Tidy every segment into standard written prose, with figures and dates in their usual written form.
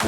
The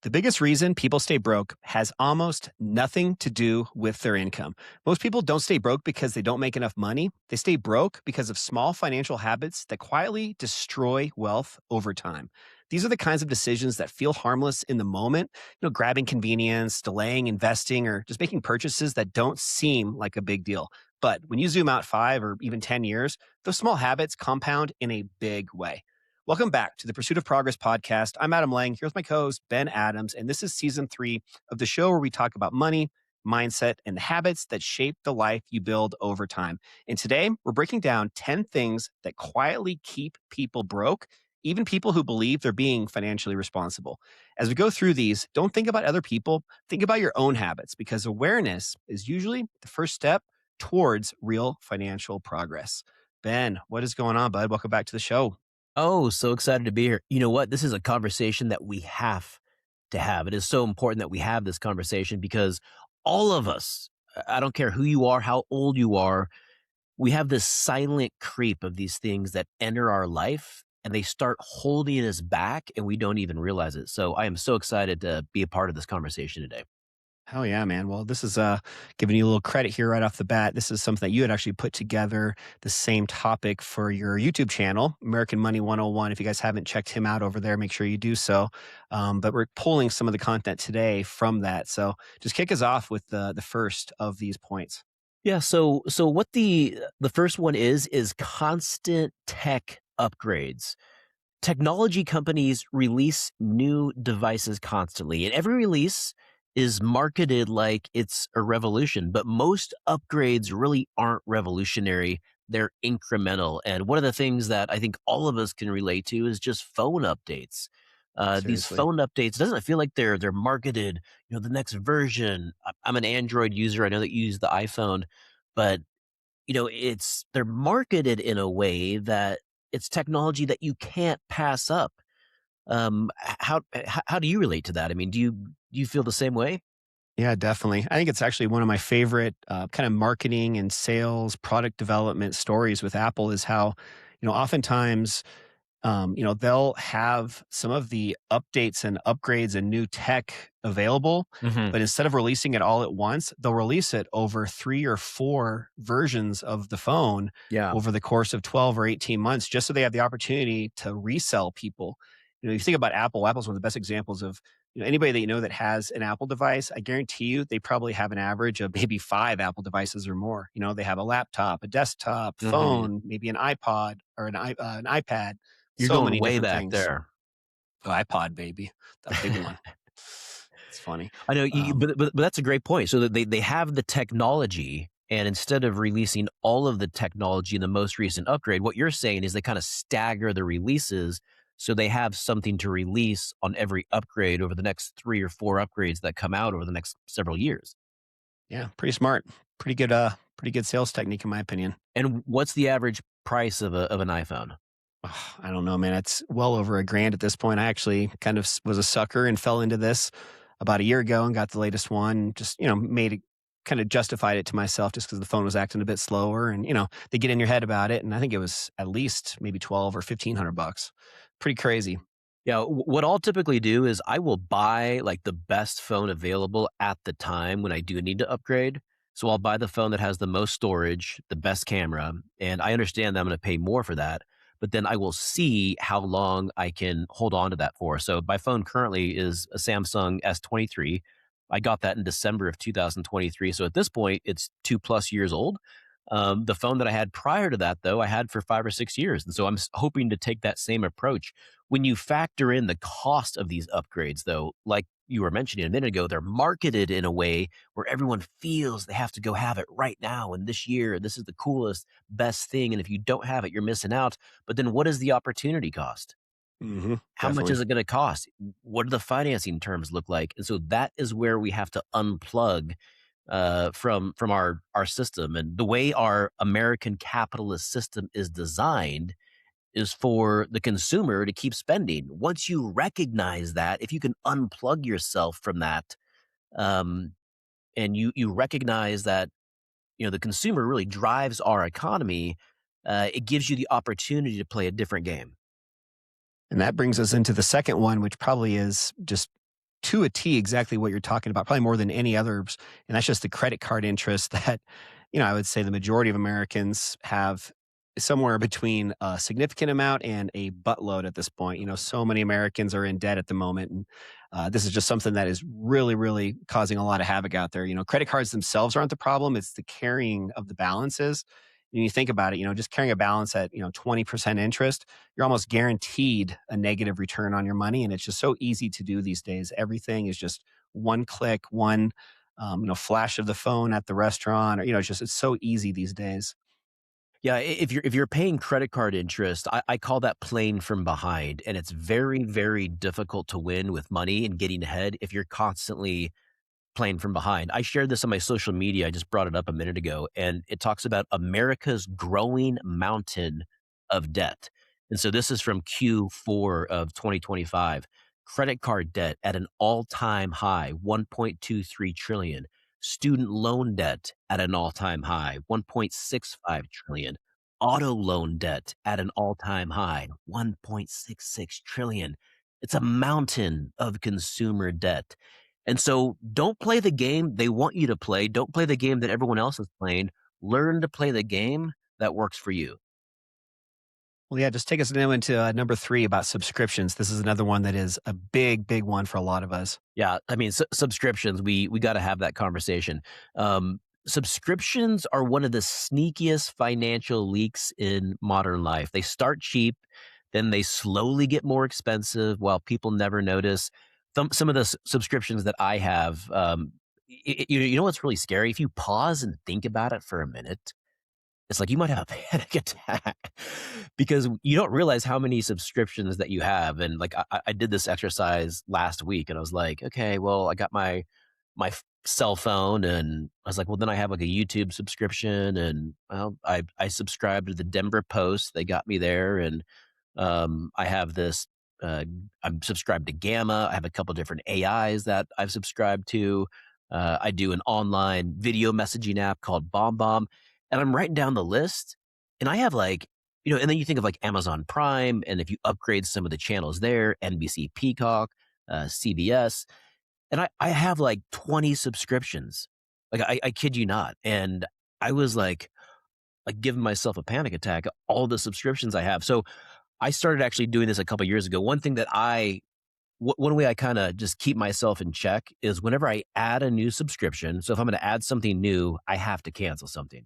biggest reason people stay broke has almost nothing to do with their income. Most people don't stay broke because they don't make enough money. They stay broke because of small financial habits that quietly destroy wealth over time. These are the kinds of decisions that feel harmless in the moment, grabbing convenience, delaying investing, or just making purchases that don't seem like a big deal. But when you zoom out 5 or even 10 years, those small habits compound in a big way. Welcome back to the Pursuit of Progress podcast. I'm Adam Lang. Here's my co host, Ben Adams, and this is season 3 of the show where we talk about money, mindset, and the habits that shape the life you build over time. And today, we're breaking down 10 things that quietly keep people broke, even people who believe they're being financially responsible. As we go through these, don't think about other people, think about your own habits, because awareness is usually the first step towards real financial progress. Ben, what is going on, bud? Welcome back to the show. Oh, so excited to be here. You know what? This is a conversation that we have to have. It is so important that we have this conversation because all of us, I don't care who you are, how old you are, we have this silent creep of these things that enter our life and they start holding us back and we don't even realize it. So I am so excited to be a part of this conversation today. Hell yeah, man. Well, this is giving you a little credit here right off the bat. This is something that you had actually put together the same topic for your YouTube channel, American Money 101. If you guys haven't checked him out over there, make sure you do so. But we're pulling some of the content today from that. So just kick us off with the first of these points. Yeah, so what the first one is constant tech upgrades. Technology companies release new devices constantly, and every release is marketed like it's a revolution, but most upgrades really aren't revolutionary. They're incremental. And one of the things that I think all of us can relate to is just phone updates. These Seriously. phone updates doesn't it feel like they're marketed, the next version. I'm an Android user. I know that you use the iPhone, but they're marketed in a way that it's technology that you can't pass up. How do you relate to that? I mean, do you feel the same way? Yeah, definitely. I think it's actually one of my favorite kind of marketing and sales product development stories with Apple is how, oftentimes they'll have some of the updates and upgrades and new tech available, Hmm. but instead of releasing it all at once, they'll release it over 3 or 4 versions of the phone Yeah. over the course of 12 or 18 months, just so they have the opportunity to resell people. You think about Apple. Apple's one of the best examples of anybody that that has an Apple device. I guarantee you they probably have an average of maybe 5 Apple devices or more. They have a laptop, a desktop, Hmm. phone, maybe an iPod or an iPad, You're so going many way different back things. there. Oh, iPod, baby, the big one. It's funny. I know, Um, but that's a great point. So that they have the technology, and instead of releasing all of the technology in the most recent upgrade, what you're saying is they kind of stagger the releases, so they have something to release on every upgrade over the next 3 or 4 upgrades that come out over the next several years. yeah, pretty smart. Pretty good sales technique in my opinion. And what's the average price of an iPhone? Ugh, I don't know, man. It's well over a grand at this point. I actually kind of was a sucker and fell into this about a year ago and got the latest one. Just made it kind of justified it to myself just because the phone was acting a bit slower, and they get in your head about it. And I think it was at least maybe 12 or 1,500 bucks. Pretty crazy. Yeah, what I'll typically do is I will buy like the best phone available at the time when I do need to upgrade. So I'll buy the phone that has the most storage, the best camera, and I understand that I'm going to pay more for that, but then I will see how long I can hold on to that for. So my phone currently is a Samsung S23. I got that in December of 2023. So at this point, it's 2+ years old. The phone that I had prior to that, though, I had for 5 or 6 years. And so I'm hoping to take that same approach. When you factor in the cost of these upgrades, though, like you were mentioning a minute ago, they're marketed in a way where everyone feels they have to go have it right now and this year. This is the coolest, best thing. And if you don't have it, you're missing out. But then what is the opportunity cost? How much Definitely. is it going to cost? What do the financing terms look like? And so that is where we have to unplug from our system, and the way our American capitalist system is designed. is for the consumer to keep spending. Once you recognize that, if you can unplug yourself from that, um, and you recognize that the consumer really drives our economy, it gives you the opportunity to play a different game. And that brings us into the second one, which probably is just to a T exactly what you're talking about, probably more than any others. And that's just the credit card interest that, I would say the majority of Americans have somewhere between a significant amount and a buttload at this point. So many Americans are in debt at the moment. And this is just something that is really, really causing a lot of havoc out there. Credit cards themselves aren't the problem, it's the carrying of the balances. And you think about it, just carrying a balance at, 20% interest, you're almost guaranteed a negative return on your money. And it's just so easy to do these days. Everything is just one click, one, flash of the phone at the restaurant, or, it's so easy these days. Yeah, if you're paying credit card interest, I call that playing from behind, and it's very, very difficult to win with money and getting ahead if you're constantly playing from behind. I shared this on my social media. I just brought it up a minute ago, and it talks about America's growing mountain of debt. And so this is from Q4 of 2025. Credit card debt at an all-time high, 1.23 trillion. Student loan debt at an all-time high, 1.65 trillion. Auto loan debt at an all-time high, 1.66 trillion. It's a mountain of consumer debt. And so don't play the game they want you to play. Don't play the game that everyone else is playing. Learn to play the game that works for you. Well, yeah, just take us now into number three about subscriptions. This is another one that is a big, big one for a lot of us. Yeah, I mean, subscriptions, we got to have that conversation. Subscriptions are one of the sneakiest financial leaks in modern life. They start cheap, then they slowly get more expensive while people never notice. Some of the subscriptions that I have, you know what's really scary? If you pause and think about it for a minute, it's like you might have a panic attack because you don't realize how many subscriptions that you have. And like I did this exercise last week, and I was like, okay, well, I got my cell phone, and I was like, well, then I have like a YouTube subscription, and well, I subscribed to the Denver Post. They got me there, and I have this. I'm subscribed to Gamma. I have a couple different AIs that I've subscribed to. I do an online video messaging app called BombBomb, and I'm writing down the list. And I have like, and then you think of like Amazon Prime, and if you upgrade some of the channels there, NBC Peacock, CBS, and I have like 20 subscriptions. Like I kid you not. And I was like giving myself a panic attack, all the subscriptions I have. So I started actually doing this a couple years ago. One thing that one way I kind of just keep myself in check is whenever I add a new subscription. So if I'm going to add something new, I have to cancel something.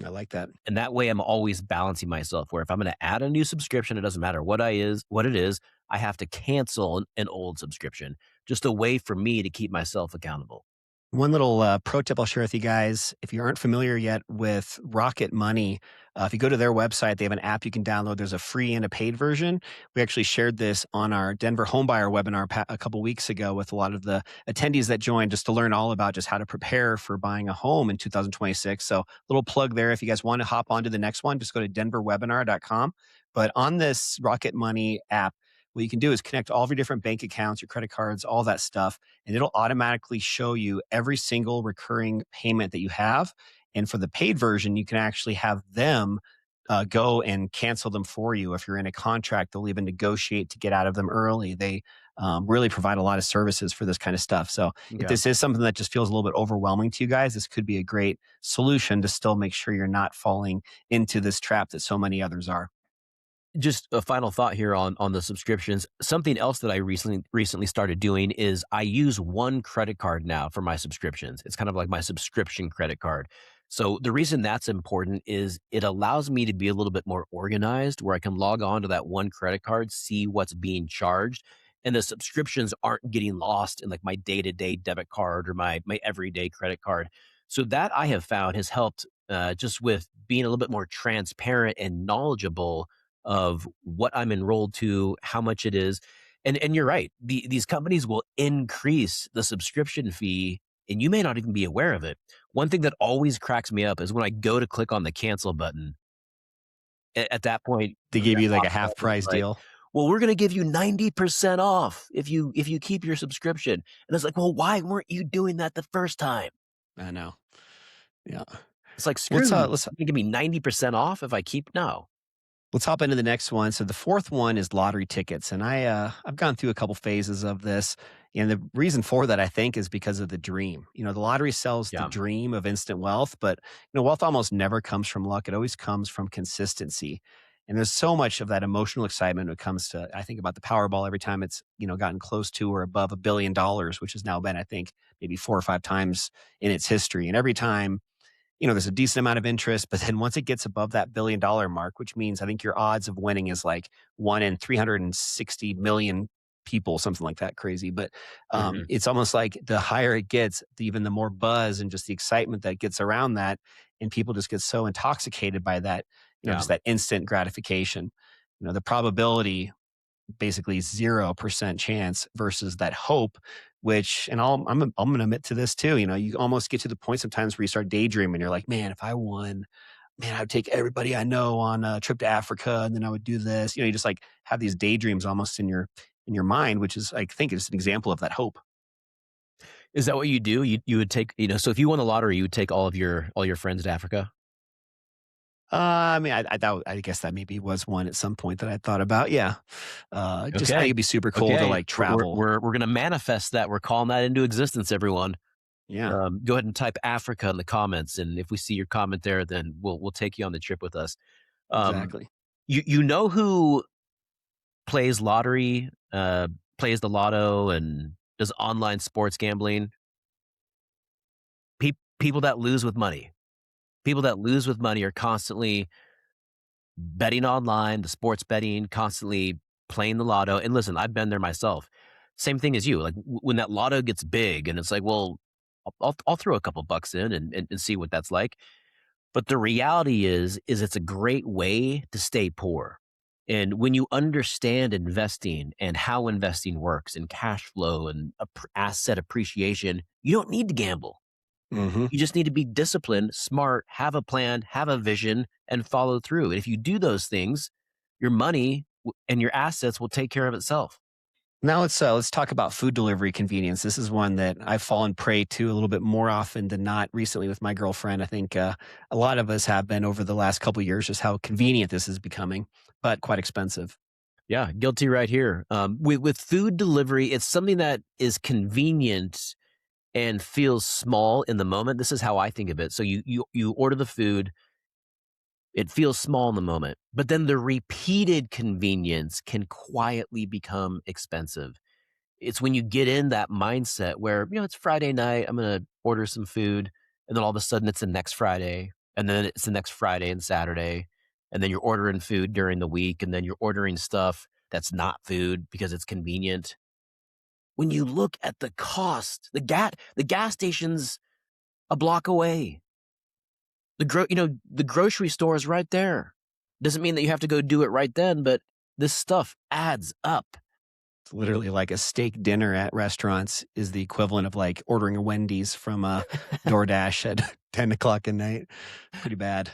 I like that. And that way I'm always balancing myself where if I'm going to add a new subscription, it doesn't matter what it is, I have to cancel an old subscription. Just a way for me to keep myself accountable. One little pro tip I'll share with you guys. If you aren't familiar yet with Rocket Money, if you go to their website, they have an app you can download. There's a free and a paid version. We actually shared this on our Denver Homebuyer webinar a couple weeks ago with a lot of the attendees that joined just to learn all about just how to prepare for buying a home in 2026. So, little plug there. If you guys want to hop on to the next one, just go to denverwebinar.com. But on this Rocket Money app, what you can do is connect all of your different bank accounts, your credit cards, all that stuff, and it'll automatically show you every single recurring payment that you have. And for the paid version, you can actually have them go and cancel them for you. If you're in a contract, they'll even negotiate to get out of them early. They really provide a lot of services for this kind of stuff. So if Okay. this is something that just feels a little bit overwhelming to you guys, this could be a great solution to still make sure you're not falling into this trap that so many others are. Just a final thought here on the subscriptions. Something else that I recently started doing is I use one credit card now for my subscriptions. It's kind of like my subscription credit card. So the reason that's important is it allows me to be a little bit more organized where I can log on to that one credit card, see what's being charged, and the subscriptions aren't getting lost in like my day-to-day debit card or my everyday credit card. So that I have found has helped just with being a little bit more transparent and knowledgeable of what I'm enrolled to, how much it is. And you're right. These companies will increase the subscription fee and you may not even be aware of it. One thing that always cracks me up is when I go to click on the cancel button At that point, They gave that you like a box half office is price like, deal. "Well, we're gonna give you 90% off if you keep your subscription." And it's like, "Well, why weren't you doing that the first time?" I know. Yeah. It's like, "Screw Let's you. let's You give me 90% off if I keep" No. let's hop into the next one. So the fourth one is lottery tickets, and I've gone through a couple phases of this, and the reason for that I think is because of the dream. The lottery sells the Yeah. dream of instant wealth, but wealth almost never comes from luck. It always comes from consistency. And there's so much of that emotional excitement when it comes to, I think about the Powerball every time it's, gotten close to or above $1 billion, which has now been, I think, maybe 4 or 5 times in its history. And every time there's a decent amount of interest, but then once it gets above that $1 billion mark, which means I think your odds of winning is like 1 in 360 million people, something like that crazy. But Mhm. it's almost like the higher it gets, even the more buzz and just the excitement that gets around that. And people just get so intoxicated by that, Yeah. just that instant gratification. The probability basically 0% chance versus that hope, which, and I'm going to admit to this too. You almost get to the point sometimes where you start daydreaming. You're like, man, if I won, man, I would take everybody I know on a trip to Africa, and then I would do this. You just like have these daydreams almost in your mind, which is, I think, is an example of that hope. Is that what you do? You would take, so if you won the lottery, you would take all your friends to Africa? I mean, I guess that maybe was one at some point that I thought about. Yeah, just I think Okay. it'd be super cool to Okay. like We're travel. we're we're gonna manifest that. We're calling that into existence, everyone. Yeah, Go ahead and type Africa in the comments, and if we see your comment there, then we'll take you on the trip with us. Um, exactly. you know who plays lottery, plays the lotto, and does online sports gambling? People that lose with money. People that lose with money are constantly betting online, the sports betting, constantly playing the lotto. And listen, I've been there myself. Same thing as you. Like when that lotto gets big, and it's like, well, I'll throw a couple bucks in and see what that's like. But the reality is it's a great way to stay poor. And when you understand investing and how investing works and cash flow and asset appreciation, you don't need to gamble. Hmm. You just need to be disciplined, smart, have a plan, have a vision, and follow through. And if you do those things, your money and your assets will take care of itself. Now let's talk about food delivery convenience. This is one that I've fallen prey to a little bit more often than not recently with my girlfriend. I think a lot of us have been over the last couple of years, just how convenient this is becoming, but quite expensive. Yeah, guilty right here. With food delivery, it's something that is convenient and feels small in the moment. This is how I think of it. So you order the food, it feels small in the moment, but then the repeated convenience can quietly become expensive. It's when you get in that mindset where, it's Friday night, I'm going to order some food, and then all of a sudden it's the next Friday, and then it's the next Friday and Saturday, and then you're ordering food during the week, and then you're ordering stuff that's not food because it's convenient. When you look at the cost, the gas station's a block away. The grocery store is right there. Doesn't mean that you have to go do it right then, but this stuff adds up. It's literally like a steak dinner at restaurants is the equivalent of like ordering a Wendy's from a DoorDash at 10 o'clock at night. Pretty bad.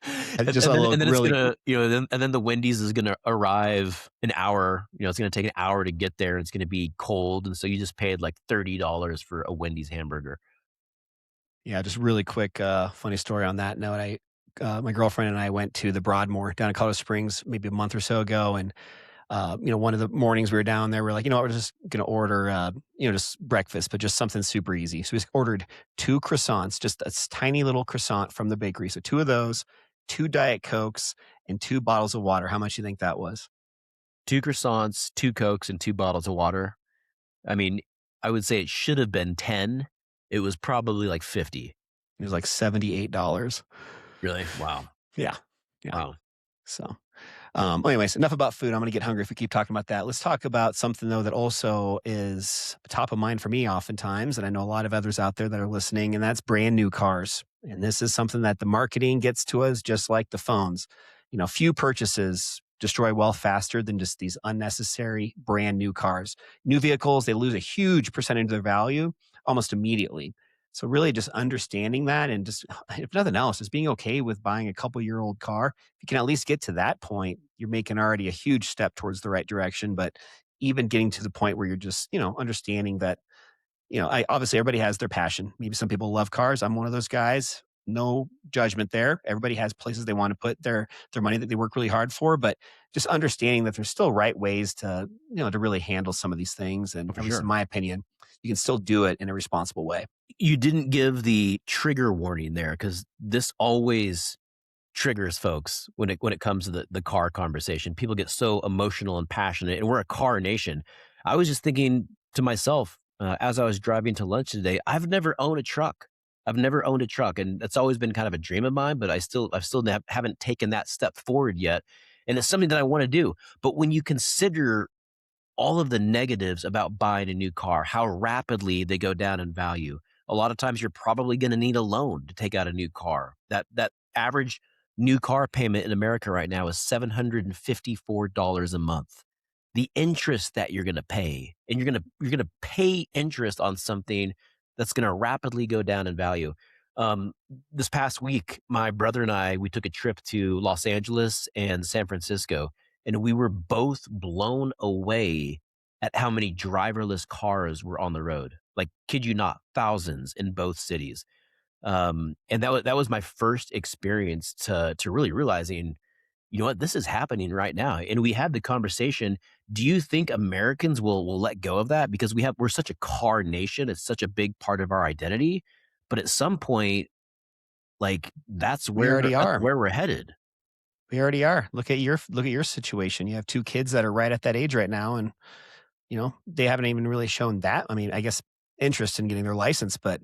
I And, just and a then little and then it's really, gonna, then the Wendy's is gonna arrive an hour. It's gonna take an hour to get there, and it's gonna be cold, and so you just paid like $30 for a Wendy's hamburger. yeah, just really quick, funny story on that note. My girlfriend and I went to the Broadmoor down in Colorado Springs maybe a month or so ago. And one of the mornings we were down there, we're like, we're just going to order, just breakfast, but just something super easy. So we ordered 2 croissants, just a tiny little croissant from the bakery. So 2 of those, 2 Diet Cokes, and 2 bottles of water. How much do you think that was? 2 croissants, 2 Cokes, and 2 bottles of water. I mean, I would say it should have been 10. It was probably like 50. It was like $78. Really? Wow. Yeah. Yeah. Wow. So, anyways, enough about food. I'm going to get hungry if we keep talking about that. Let's talk about something, though, that also is top of mind for me oftentimes. And I know a lot of others out there that are listening, and that's brand new cars. And this is something that the marketing gets to us just like the phones. Few purchases destroy wealth faster than just these unnecessary brand new cars. New vehicles, they lose a huge percentage of their value almost immediately. So really just understanding that and just if nothing else, just being okay with buying a couple-year-old car. If you can at least get to that point, you're making already a huge step towards the right direction, but even getting to the point where you're just, understanding that, I obviously everybody has their passion. Maybe some people love cars. I'm one of those guys. No judgment there. Everybody has places they want to put their money that they work really hard for, but just understanding that there's still right ways to, to really handle some of these things. And For at least in sure. my opinion, you can still do it in a responsible way. You didn't give the trigger warning there because this always triggers folks when it comes to the car conversation. People get so emotional and passionate, and we're a car nation. I was just thinking to myself as I was driving to lunch today, I've never owned a truck. I've never owned a truck, and that's always been kind of a dream of mine. But I've still haven't taken that step forward yet, and it's something that I want to do. But when you consider all of the negatives about buying a new car, how rapidly they go down in value. A lot of times you're probably going to need a loan to take out a new car. That average new car payment in America right now is $754 a month. The interest that you're going to pay, and you're going to pay interest on something that's going to rapidly go down in value. Um, this past week, my brother and I we took a trip to Los Angeles and San Francisco, and we were both blown away at how many driverless cars were on the road. Like, kid you not, thousands in both cities. And that was my first experience to really realizing, you know what, this is happening right now. And we had the conversation. Do you think Americans will let go of that? Because we're such a car nation. It's such a big part of our identity. But at some point, like We already that's are. where we're headed. We already are. Look at your situation. You have two kids that are right at that age right now, and they haven't even really shown that. I mean, I guess interest in getting their license, but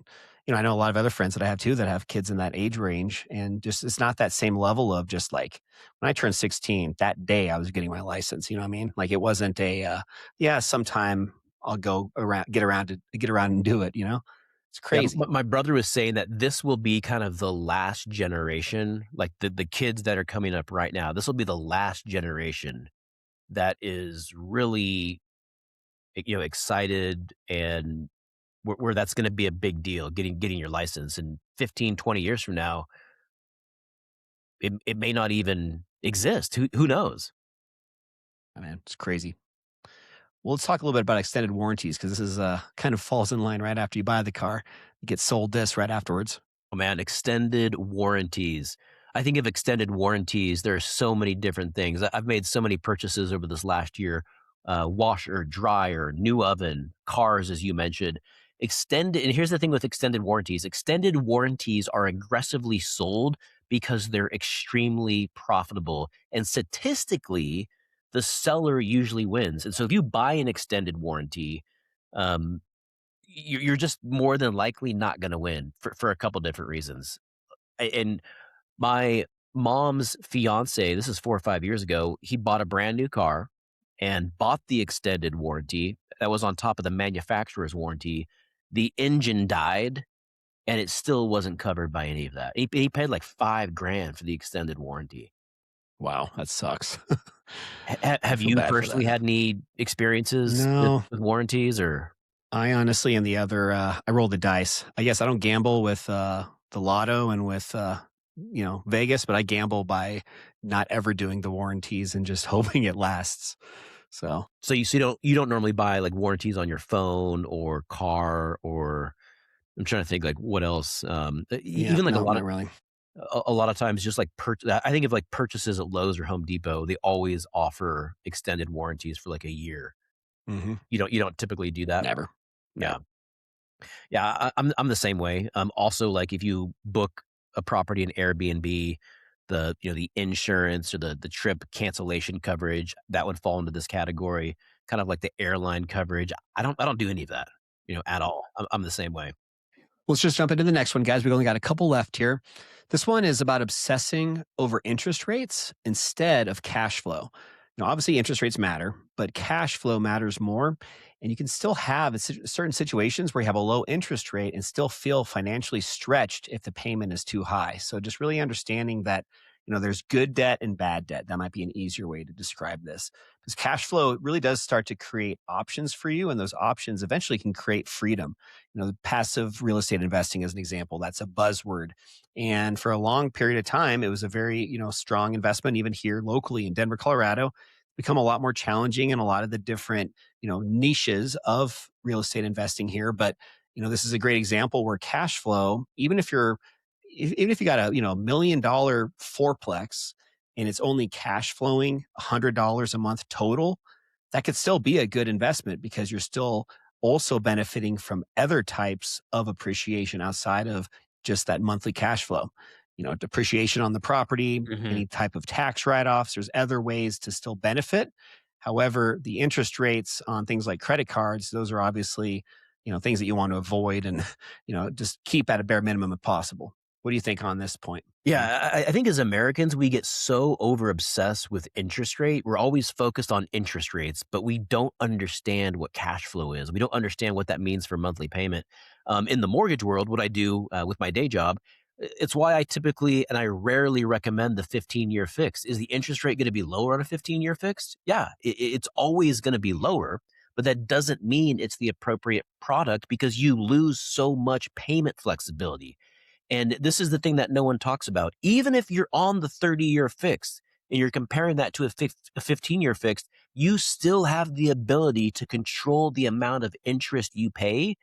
I know a lot of other friends that I have too that have kids in that age range, and just it's not that same level of just like when I turned 16, that day I was getting my license. You know what I mean? Like it wasn't a yeah, sometime I'll go around, get around and do it. It's Yeah, crazy. my brother was saying that this will be kind of the last generation, like the kids that are coming up right now. This will be the last generation that is really, excited and where that's going to be a big deal, getting your license. And 15, 20 years from now, it may not even exist. Who knows? Man, it's crazy. Well, let's talk a little bit about extended warranties because this is kind of falls in line right after you buy the car. You get sold this right afterwards. Oh man, extended warranties. I think of extended warranties. There are so many different things. I've made so many purchases over this last year: washer, dryer, new oven, cars, as you mentioned. Extended, and here's the thing with extended warranties: extended warranties are aggressively sold because they're extremely profitable, and statistically, the seller usually wins. And so, if you buy an extended warranty, um, you're just more than likely not going to win for a couple different reasons. And my mom's fiance, this is 4 or 5 years ago, he bought a brand new car and bought the extended warranty that was on top of the manufacturer's warranty. The engine died and it still wasn't covered by any of that. He paid like 5 grand for the extended warranty. Wow, that sucks. I Have feel you bad for personally that. had any experiences with, No, with warranties or? I honestly am the other. I roll the dice. I guess I don't gamble with the lotto and with Vegas, but I gamble by not ever doing the warranties and just hoping it lasts. So So you don't normally buy like warranties on your phone or car, or I'm trying to think like what else. yeah, Even like a no, lot not of really. a lot of times, just like I think of like purchases at Lowe's or Home Depot, they always offer extended warranties for like a year. Hmm. You don't typically do that. Never. No. Yeah, yeah. I'm the same way. Also, like if you book a property in Airbnb, the insurance or the trip cancellation coverage that would fall into this category. Kind of like the airline coverage. I don't do any of that. At all. I'm the same way. Let's just jump into the next one, guys. We've only got a couple left here. This one is about obsessing over interest rates instead of cash flow. Obviously, interest rates matter, but cash flow matters more. And you can still have certain situations where you have a low interest rate and still feel financially stretched if the payment is too high. So, just really understanding that, there's good debt and bad debt. That might be an easier way to describe this. Because cash flow really does start to create options for you, and those options eventually can create freedom. Passive real estate investing as an example, that's a buzzword. And for a long period of time, it was a very, strong investment, even here locally in Denver, Colorado. Become a lot more challenging in a lot of the different, niches of real estate investing here. But, this is a great example where cash flow, even if you got a $1 million fourplex and it's only cash flowing $100 a month total, that could still be a good investment because you're still also benefiting from other types of appreciation outside of just that monthly cash flow. Depreciation on the property, Hmm. any type of tax write-offs. There's other ways to still benefit. However, the interest rates on things like credit cards, those are obviously things that you want to avoid and just keep at a bare minimum if possible. What do you think on this point? Yeah, I think as Americans, we get so over obsessed with interest rate. We're always focused on interest rates, but we don't understand what cash flow is. We don't understand what that means for monthly payment. In the mortgage world, what I do with my day job, it's why I typically and I rarely recommend the 15-year fix. Is the interest rate going to be lower on a 15-year fixed? Yeah, it's always going to be lower, but that doesn't mean it's the appropriate product because you lose so much payment flexibility. And this is the thing that no one talks about. Even if you're on the 30-year fix and you're comparing that to a 15-year fix, you still have the ability to control the amount of interest you pay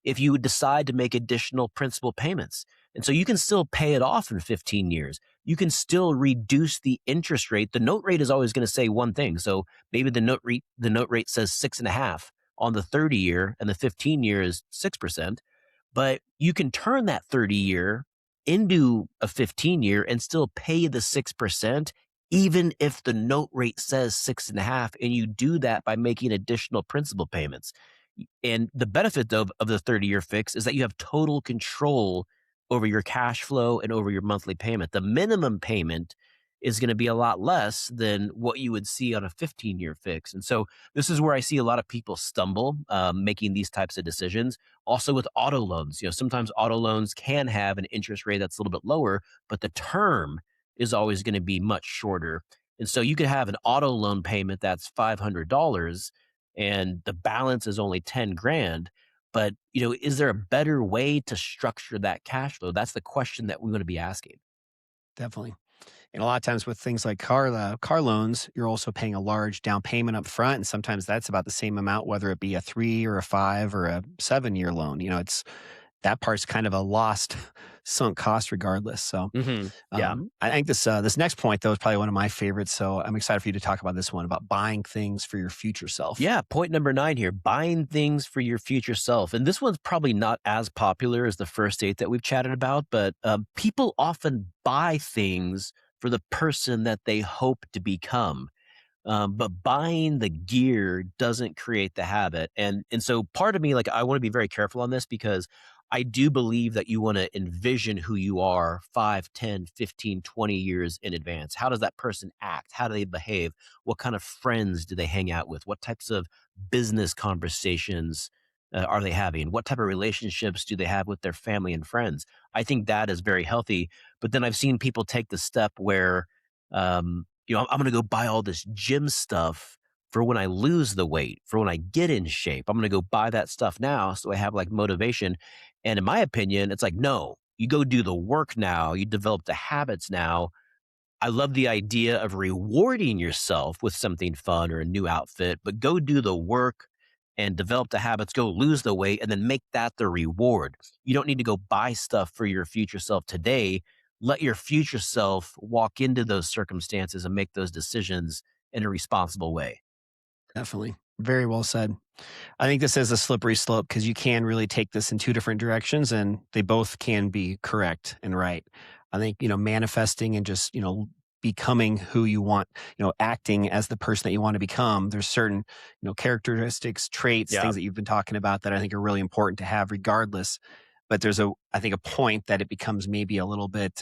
if you decide to make additional principal payments. And so you can still pay it off in 15 years. You can still reduce the interest rate. The note rate is always going to say one thing. So maybe the note rate says 6.5 on the 30 year and the 15 year is 6%. But you can turn that 30-year into a 15-year and still pay the 6%, even if the note rate says 6.5. And you do that by making additional principal payments. And the benefit of the 30-year fix is that you have total control over your cash flow and over your monthly payment. The minimum payment is going to be a lot less than what you would see on a 15-year fix. And so this is where I see a lot of people stumble making these types of decisions. Also with auto loans, sometimes auto loans can have an interest rate that's a little bit lower, but the term is always going to be much shorter. And so you could have an auto loan payment that's $500 and the balance is only 10 grand. But, is there a better way to structure that cash flow? That's the question that we want to be asking. Definitely. And a lot of times with things like car loans, you're also paying a large down payment up front, and sometimes that's about the same amount, whether it be a 3 or a 5 or a 7-year loan. It's that part's kind of a lost sunk cost regardless. So, Yeah. I think this next point though is probably one of my favorites. So I'm excited for you to talk about this one about buying things for your future self. Yeah, point number 9 here, buying things for your future self. And this one's probably not as popular as the first 8 that we've chatted about, but people often buy things for the person that they hope to become. But buying the gear doesn't create the habit. And so part of me, like, I want to be very careful on this because I do believe that you want to envision who you are 5, 10, 15, 20 years in advance. How does that person act? How do they behave? What kind of friends do they hang out with? What types of business conversations are they having? What type of relationships do they have with their family and friends? I think that is very healthy. But then I've seen people take the step where, I'm going to go buy all this gym stuff for when I lose the weight, for when I get in shape. I'm going to go buy that stuff now so I have like motivation. And in my opinion, it's like, no, you go do the work now. You develop the habits now. I love the idea of rewarding yourself with something fun or a new outfit, but go do the work and develop the habits, go lose the weight, and then make that the reward. You don't need to go buy stuff for your future self today. Let your future self walk into those circumstances and make those decisions in a responsible way. Definitely. Very well said. I think this is a slippery slope because you can really take this in two different directions and they both can be correct and right. I think, manifesting and just, becoming who you want, acting as the person that you want to become. There's certain, characteristics, traits, Yeah. things that you've been talking about that I think are really important to have regardless. But there's I think a point that it becomes maybe a little bit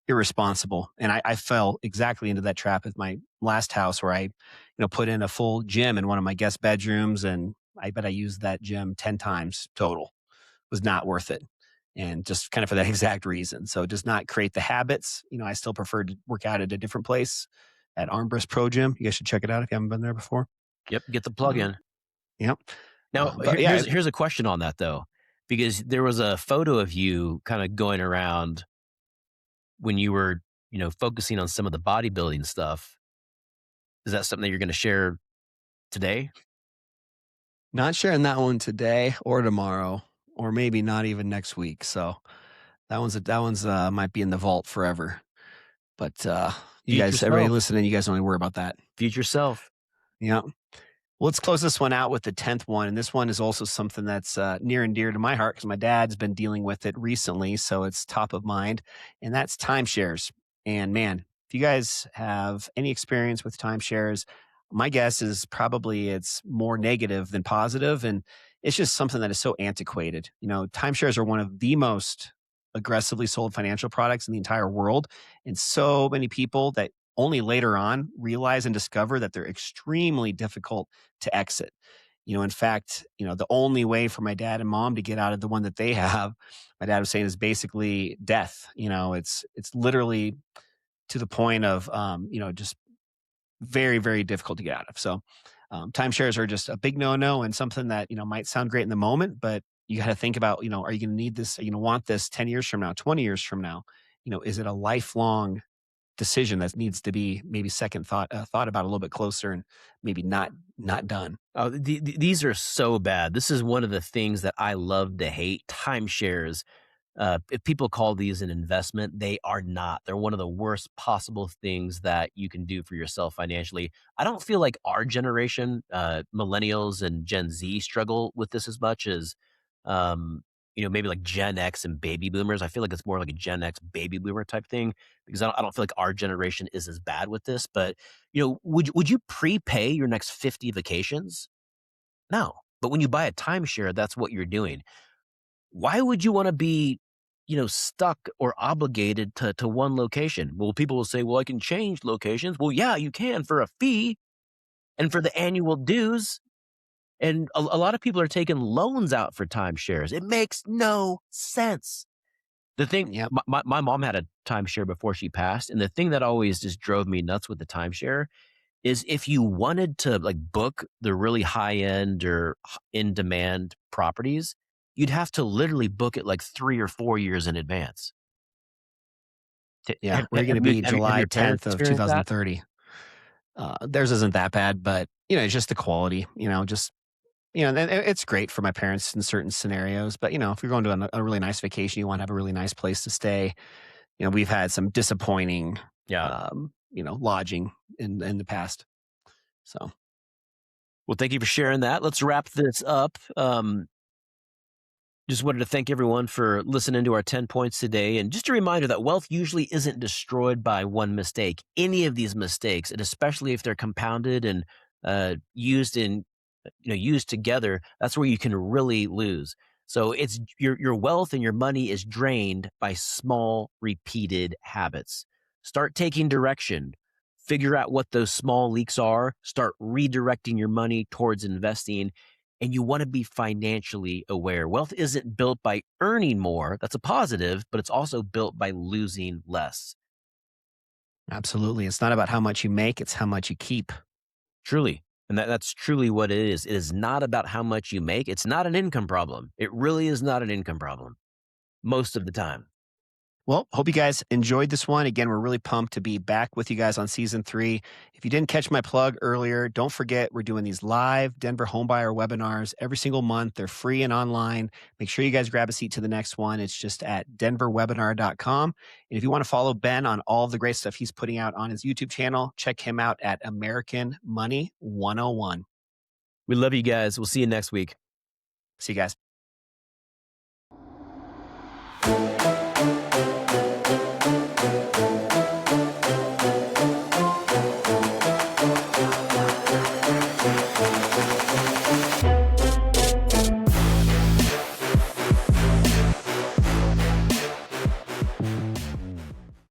irresponsible. And I fell exactly into that trap with my last house where I, put in a full gym in one of my guest bedrooms. And I bet I used that gym 10 times total. Was not worth it. and just kind of for that exact reason. So it does not create the habits. I still prefer to work out at a different place at Armbrust Pro Gym. You guys should check it out if you haven't been there before. Yep, get the plug Uh, in. yep. Now, But yeah, here's a question on that though, because there was a photo of you kind of going around when you were, focusing on some of the bodybuilding stuff. Is that something that you're going to share today? not sharing that one today or tomorrow, or maybe not even next week. So that one's might be in the vault forever. But you Future guys, everybody self, listening, you guys don't need to worry about that. future self. Yeah. Well, let's close this one out with the 10th one. And this one is also something that's near and dear to my heart because my dad's been dealing with it recently. So it's top of mind. And that's timeshares. And man, if you guys have any experience with timeshares, my guess is probably it's more negative than positive. And it's just something that is so antiquated. Timeshares are one of the most aggressively sold financial products in the entire world. And so many people that only later on realize and discover that they're extremely difficult to exit. In fact, the only way for my dad and mom to get out of the one that they have, my dad was saying, is basically death. It's literally to the point of just very, very difficult to get out of. So timeshares are just a big no-no and something that, might sound great in the moment, but you got to think about, are you going to need this? Are you going to want this 10 years from now, 20 years from now? Is it a lifelong decision that needs to be maybe second thought about a little bit closer and maybe not done? Oh, these are so bad. This is one of the things that I love to hate. Timeshares. If people call these an investment, they are not. They're one of the worst possible things that you can do for yourself financially. I don't feel like our generation, millennials and Gen Z, struggle with this as much as, maybe like Gen X and baby boomers. I feel like it's more like a Gen X baby boomer type thing because I don't feel like our generation is as bad with this. But would you prepay your next 50 vacations? No. But when you buy a timeshare, that's what you're doing. Why would you want to be, stuck or obligated to one location? Well, people will say, well, I can change locations. Well, yeah, you can for a fee and for the annual dues. And a lot of people are taking loans out for timeshares. It makes no sense. The thing, Yep. my mom had a timeshare before she passed. And the thing that always just drove me nuts with the timeshare is if you wanted to like book the really high end or in demand properties, you'd have to literally book it like 3 or 4 years in advance. Yeah, we're going to be Have July your parents 10th of experienced that? 2030. Theirs isn't that bad, but it's just the quality. Just and it's great for my parents in certain scenarios. But if you're going to a really nice vacation, you want to have a really nice place to stay. We've had some disappointing, Yeah. lodging in the past. So Well, thank you for sharing that. Let's wrap this up. Just wanted to thank everyone for listening to our 10 points today. And just a reminder that wealth usually isn't destroyed by one mistake. Any of these mistakes, and especially if they're compounded and used together, that's where you can really lose. So it's your wealth and your money is drained by small, repeated habits. Start taking direction. Figure out what those small leaks are. Start redirecting your money towards investing. And you want to be financially aware. Wealth isn't built by earning more. That's a positive, but it's also built by losing less. absolutely, it's not about how much you make; it's how much you keep. Truly. And that's truly what it is. It is not about how much you make. It's not an income problem. It really is not an income problem most of the time. Well, hope you guys enjoyed this one. Again, we're really pumped to be back with you guys on season 3. If you didn't catch my plug earlier, don't forget we're doing these live Denver homebuyer webinars every single month. They're free and online. Make sure you guys grab a seat to the next one. It's just at denverwebinar.com. And if you want to follow Ben on all of the great stuff he's putting out on his YouTube channel, check him out at American Money 101. We love you guys. We'll see you next week. See you guys.